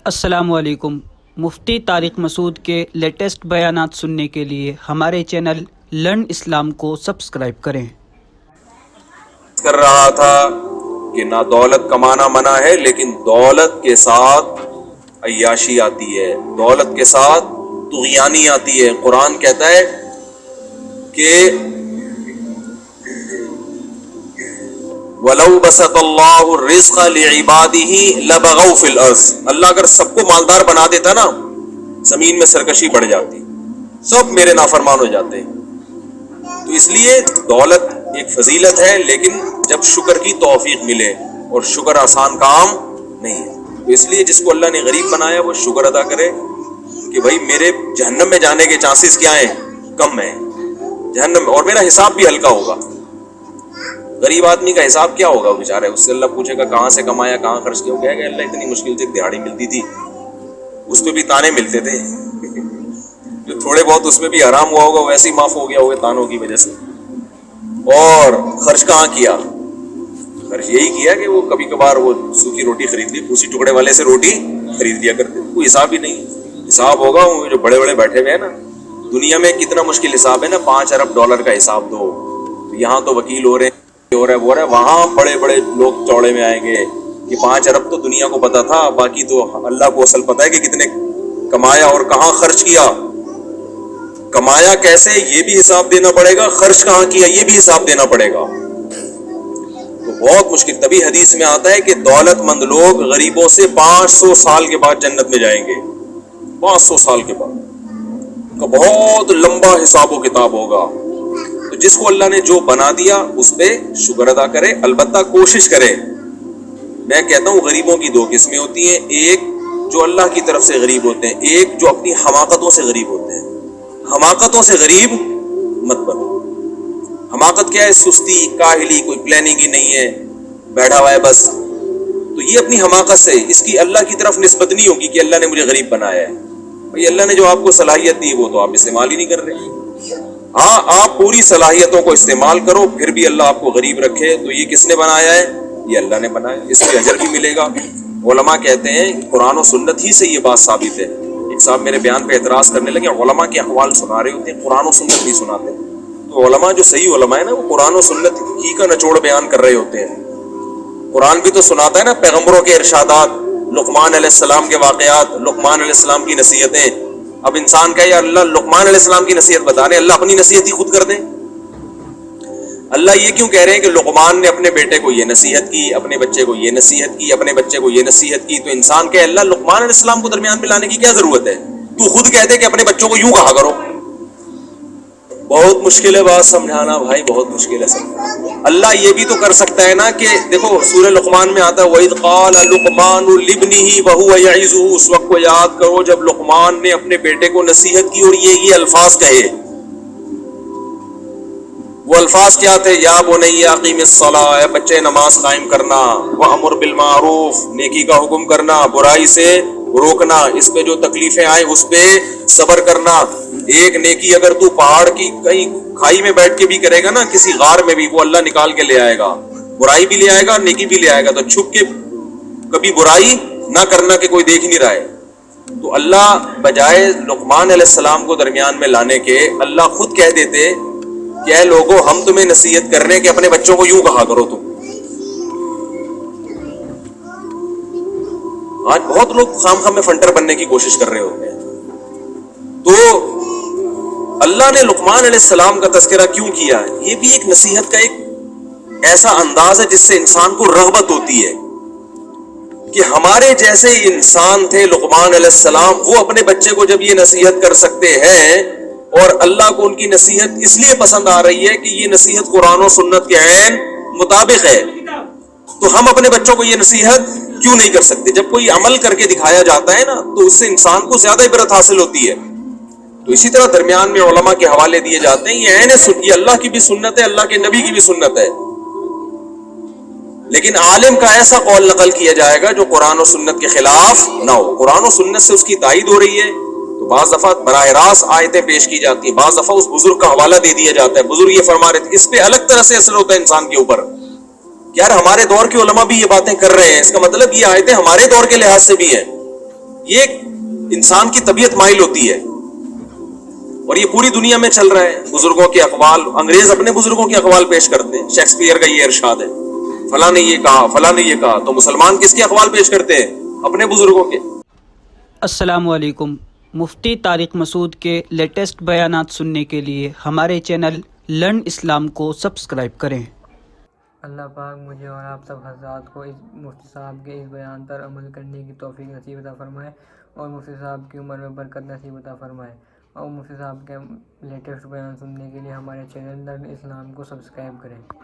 السلام علیکم۔ مفتی طارق مسعود کے لیٹسٹ بیانات سننے کے لیے ہمارے چینل لرن اسلام کو سبسکرائب کریں۔ کر رہا تھا کہ نہ دولت کمانا منع ہے، لیکن دولت کے ساتھ عیاشی آتی ہے، دولت کے ساتھ طغیانی آتی ہے۔ قرآن کہتا ہے کہ وَلَوْ بَسَطَ اللَّهُ الرِّزْقَ لِعِبَادِهِ لَبَغَوْا فِي الْأَرْضِ، اللہ اگر سب کو مالدار بنا دیتا نا، زمین میں سرکشی بڑھ جاتی، سب میرے نافرمان ہو جاتے ہیں۔ تو اس لیے دولت ایک فضیلت ہے، لیکن جب شکر کی توفیق ملے، اور شکر آسان کام نہیں ہے، تو اس لیے جس کو اللہ نے غریب بنایا وہ شکر ادا کرے کہ بھائی میرے جہنم میں جانے کے چانسز کیا ہیں، کم ہیں جہنم، اور میرا حساب بھی ہلکا ہوگا۔ غریب آدمی کا حساب کیا ہوگا بیچارہ، اس سے اللہ پوچھے گا کہاں سے کمایا، کہاں خرچ کیا، کہے گا اللہ اتنی مشکل سے دیہڑی ملتی تھی، اس پہ بھی تانے ملتے تھے، جو تھوڑے بہت اس میں بھی حرام ہوا ہوگا ویسے ہی معاف ہو گیا ہوگا تانوں کی وجہ سے۔ اور خرچ کہاں کیا، خرچ یہی کیا کہ وہ کبھی کبھار وہ سوکھی روٹی خرید لی، اسی ٹکڑے والے سے روٹی خرید لیا کرتے، کوئی حساب ہی نہیں۔ حساب ہوگا وہ جو بڑے بڑے بیٹھے ہوئے ہیں نا دنیا میں، کتنا مشکل حساب ہے نا، 5 ارب ڈالر کا حساب دو، یہاں تو وکیل ہو رہے ہیں، ہو رہا ہے وہ رہا ہے، وہاں بڑے بڑے لوگ چوڑے میں آئیں گے کہ 5 ارب تو دنیا کو پتا تھا، باقی تو اللہ کو اصل پتا ہے کہ کتنے کمایا اور کہاں خرچ کیا، کمایا کیسے یہ بھی حساب دینا پڑے گا، خرچ کہاں کیا یہ بھی حساب دینا پڑے گا، تو بہت مشکل۔ تبھی حدیث میں آتا ہے کہ دولت مند لوگ غریبوں سے 500 سال کے بعد جنت میں جائیں گے، 500 سال کے بعد ان کا بہت لمبا حساب و کتاب ہوگا۔ تو جس کو اللہ نے جو بنا دیا اس پہ شکر ادا کرے، البتہ کوشش کرے۔ میں کہتا ہوں غریبوں کی 2 قسمیں ہوتی ہیں، ایک جو اللہ کی طرف سے غریب ہوتے ہیں، ایک جو اپنی حماقتوں سے غریب ہوتے ہیں۔ حماقتوں سے غریب مت بنو۔ حماقت کیا ہے؟ سستی، کاہلی، کوئی پلاننگ ہی نہیں ہے، بیٹھا ہوا ہے بس، تو یہ اپنی حماقت سے، اس کی اللہ کی طرف نسبت نہیں ہوگی کہ اللہ نے مجھے غریب بنایا ہے۔ بھائی اللہ نے جو آپ کو صلاحیت دی وہ تو آپ استعمال ہی نہیں کر رہے۔ ہاں آپ پوری صلاحیتوں کو استعمال کرو، پھر بھی اللہ آپ کو غریب رکھے، تو یہ کس نے بنایا ہے؟ یہ اللہ نے بنایا، اس پہ اجر بھی ملے گا۔ علماء کہتے ہیں قرآن و سنت ہی سے یہ بات ثابت ہے۔ ایک صاحب میرے بیان پہ اعتراض کرنے لگے، علماء کے اقوال سنا رہے ہوتے ہیں، قرآن و سنت نہیں سناتے، تو علماء جو صحیح علماء ہیں نا وہ قرآن و سنت ہی کا نچوڑ بیان کر رہے ہوتے ہیں۔ قرآن بھی تو سناتا ہے نا پیغمبروں کے ارشادات، لقمان علیہ السلام کے واقعات، لقمان علیہ السلام کی نصیحتیں۔ اب انسان کہے یا اللہ لقمان علیہ السلام کی نصیحت بتا رہے ہیں، اللہ اپنی نصیحت ہی خود کر دیں۔ اللہ یہ کیوں کہہ رہے ہیں کہ لقمان نے اپنے بیٹے کو یہ نصیحت کی، اپنے بچے کو یہ نصیحت کی، اپنے بچے کو یہ نصیحت کی، تو انسان کہے اللہ لقمان علیہ السلام کو درمیان میں لانے کی کیا ضرورت ہے، تو خود کہتے کہ اپنے بچوں کو یوں کہا کرو۔ بہت مشکل ہے بات سمجھانا بھائی، بہت مشکل ہے سمجھانا۔ اللہ یہ بھی تو کر سکتا ہے نا کہ دیکھو سورہ لقمان میں آتا ہے وَإِذْ قَالَ لُقْمَانُ لِابْنِهِ وَهُوَ يَعِظُهُ، اس وقت کو یاد کرو جب لقمان نے اپنے بیٹے کو نصیحت کی اور یہ الفاظ کہے۔ وہ الفاظ کیا تھے؟ یا بنی اقیم الصلاۃ، اے بچے نماز قائم کرنا، وَأْمُرْ بِالْمَعْرُوفِ، نیکی کا حکم کرنا، برائی سے روکنا، اس پہ جو تکلیفیں آئیں اس پہ صبر کرنا۔ ایک نیکی اگر تو پہاڑ کی کہیں کھائی میں بیٹھ کے بھی کرے گا نا، کسی غار میں بھی، وہ اللہ نکال کے لے آئے گا، برائی بھی لے آئے گا، نیکی بھی لے آئے گا، تو چھپ کے کبھی برائی نہ کرنا کہ کوئی دیکھ نہیں رہا ہے۔ تو اللہ بجائے لقمان علیہ السلام کو درمیان میں لانے کے، اللہ خود کہہ دیتے کہ اے لوگوں ہم تمہیں نصیحت کر رہے ہیں کہ اپنے بچوں کو یوں کہا کرو۔ تم آج بہت لوگ خام خام میں فنٹر بننے کی کوشش کر رہے ہوتے ہیں۔ تو اللہ نے لقمان علیہ السلام کا تذکرہ کیوں کیا ہے؟ یہ بھی ایک نصیحت کا ایک ایسا انداز ہے جس سے انسان کو رغبت ہوتی ہے کہ ہمارے جیسے انسان تھے لقمان علیہ السلام، وہ اپنے بچے کو جب یہ نصیحت کر سکتے ہیں، اور اللہ کو ان کی نصیحت اس لیے پسند آ رہی ہے کہ یہ نصیحت قرآن و سنت کے عین مطابق ہے، تو ہم اپنے بچوں کو یہ نصیحت کیوں نہیں کر سکتے؟ جب کوئی عمل کر کے دکھایا جاتا ہے نا تو اس سے انسان کو زیادہ عبرت حاصل ہوتی ہے۔ تو اسی طرح درمیان میں علماء کے حوالے دیے جاتے ہیں، یہ یہ اللہ کی بھی سنت ہے، اللہ کے نبی کی بھی سنت ہے، لیکن عالم کا ایسا قول نقل کیا جائے گا جو قرآن و سنت کے خلاف نہ ہو۔ قرآن و سنت سے اس کی تائید ہو رہی ہے تو بعض دفعہ براہ راست آیتیں پیش کی جاتی ہیں، بعض دفعہ اس بزرگ کا حوالہ دے دیا جاتا ہے، بزرگ یہ فرما رہے تھے، اس پہ الگ طرح سے اثر ہوتا ہے انسان کے اوپر کہ یار ہمارے دور کے علماء بھی یہ باتیں کر رہے ہیں، اس کا مطلب یہ آیتیں ہمارے دور کے لحاظ سے بھی ہیں۔ یہ ایک انسان کی طبیعت مائل ہوتی ہے، اور یہ پوری دنیا میں چل رہا ہے. بزرگوں کے اقوال، انگریز اپنے بزرگوں کے اقوال پیش کرتے ہیں. شیکسپیئر کا یہ ارشاد ہے، فلاں نے یہ کہا، فلاں نے یہ کہا. تو مسلمان کس کے اقوال پیش کرتے ہیں؟ اپنے بزرگوں کے. السلام علیکم. مفتی طارق مسعود کے لیٹسٹ بیانات سننے کے لیے ہمارے چینل لرن اسلام کو سبسکرائب کریں. اللہ پاک مجھے اور آپ سب حضرات کو اس مفتی صاحب کے اس بیان پر عمل کرنے کی توفیق نصیب عطا فرمائے، اور مفتی صاحب کی عمر میں برکت نصیب عطا فرمائے. اور مفتی صاحب کے لیٹسٹ بیان سننے کے لیے ہمارے چینل لرن اسلام کو سبسکرائب کریں.